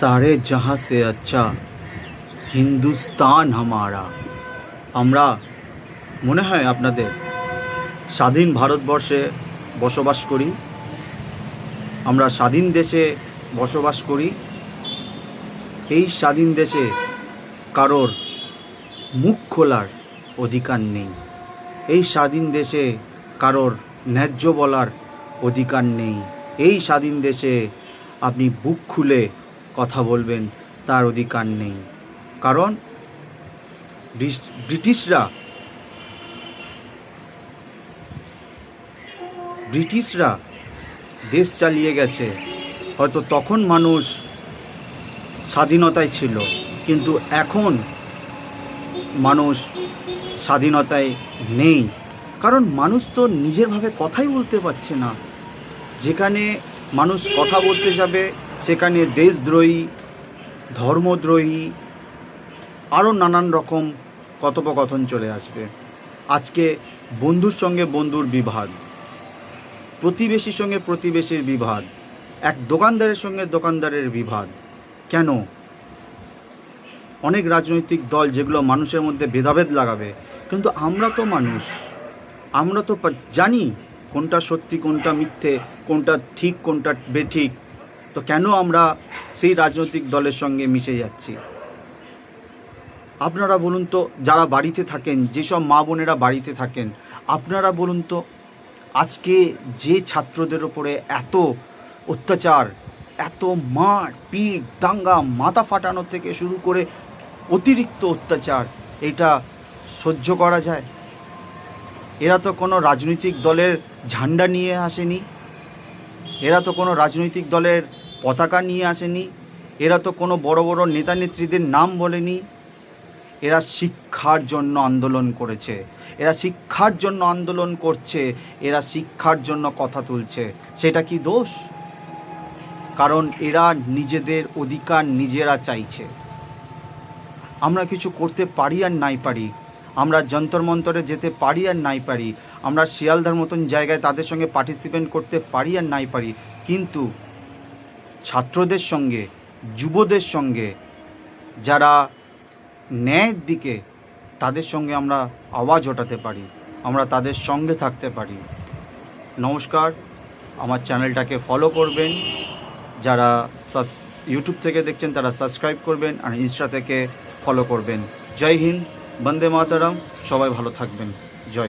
सारे जहाँ से अच्छा হিন্দুস্তান হামারা। আমরা মনে হয় আপনাদের স্বাধীন ভারতবর্ষে বসবাস করি, আমরা স্বাধীন দেশে বসবাস করি। এই স্বাধীন দেশে কারোর মুখ খোলার অধিকার নেই, এই স্বাধীন দেশে কারোর ন্যায্য বলার অধিকার নেই, এই স্বাধীন দেশে আপনি বুক খুলে কথা বলবেন তার অধিকার নেই। কারণ ব্রিটিশরা দেশ চালিয়ে গেছে। হয়তো তখন মানুষ স্বাধীনতায় ছিল, কিন্তু এখন মানুষ স্বাধীনতায় নেই। কারণ মানুষ তো নিজেরভাবে কথাই বলতে পারছে না। যেখানে মানুষ কথা বলতে যাবে সেখানে দেশদ্রোহী, ধর্মদ্রোহী, আরও নানান রকম কথোপকথন চলে আসবে। আজকে বন্ধুর সঙ্গে বন্ধুর বিবাদ, প্রতিবেশীর সঙ্গে প্রতিবেশীর বিবাদ, এক দোকানদারের সঙ্গে দোকানদারের বিবাদ। কেন? অনেক রাজনৈতিক দল যেগুলো মানুষের মধ্যে ভেদাভেদ লাগাবে, কিন্তু আমরা তো মানুষ, আমরা তো জানি কোনটা সত্যি কোনটা মিথ্যে, কোনটা ঠিক কোনটা বেঠিক। তো কেন আমরা সেই রাজনৈতিক দলের সঙ্গে মিশে যাচ্ছি? আপনারা বলুন তো, যারা বাড়িতে থাকেন, যেসব মা বোনেরা বাড়িতে থাকেন, আপনারা বলুন তো, আজকে যে ছাত্রদের ওপরে এত অত্যাচার, এত মার পিট দাঙ্গা, মাথা ফাটানো থেকে শুরু করে অতিরিক্ত অত্যাচার, এটা সহ্য করা যায়? এরা তো কোনো রাজনৈতিক দলের ঝান্ডা নিয়ে আসেনি, এরা তো কোনো রাজনৈতিক দলের পতাকা নিয়ে আসেনি, এরা তো কোনো বড় বড় নেতা নেত্রীদের নাম বলেনি। এরা শিক্ষার জন্য আন্দোলন করেছে, এরা শিক্ষার জন্য আন্দোলন করছে, এরা শিক্ষার জন্য কথা তুলছে। সেটা কি দোষ? কারণ এরা নিজেদের অধিকার নিজেরা চাইছে। আমরা কিছু করতে পারি আর নাই পারি, আমরা যন্তর মন্তরে যেতে পারি আর নাই পারি, আমরা শিয়ালদার মতন জায়গায় তাদের সঙ্গে পার্টিসিপেট করতে পারি আর নাই পারি, কিন্তু ছাত্রদের সঙ্গে, যুবদের সঙ্গে, যারা ন্যায়ের দিকে, তাদের সঙ্গে আমরা আওয়াজ ওঠাতে পারি, আমরা তাদের সঙ্গে থাকতে পারি। নমস্কার, আমার চ্যানেলটাকে ফলো করবেন, যারা ইউটিউব থেকে দেখছেন তারা সাবস্ক্রাইব করবেন, আর ইনস্টা থেকে ফলো করবেন। জয় হিন্দ, বন্দে মাতরম, সবাই ভালো থাকবেন।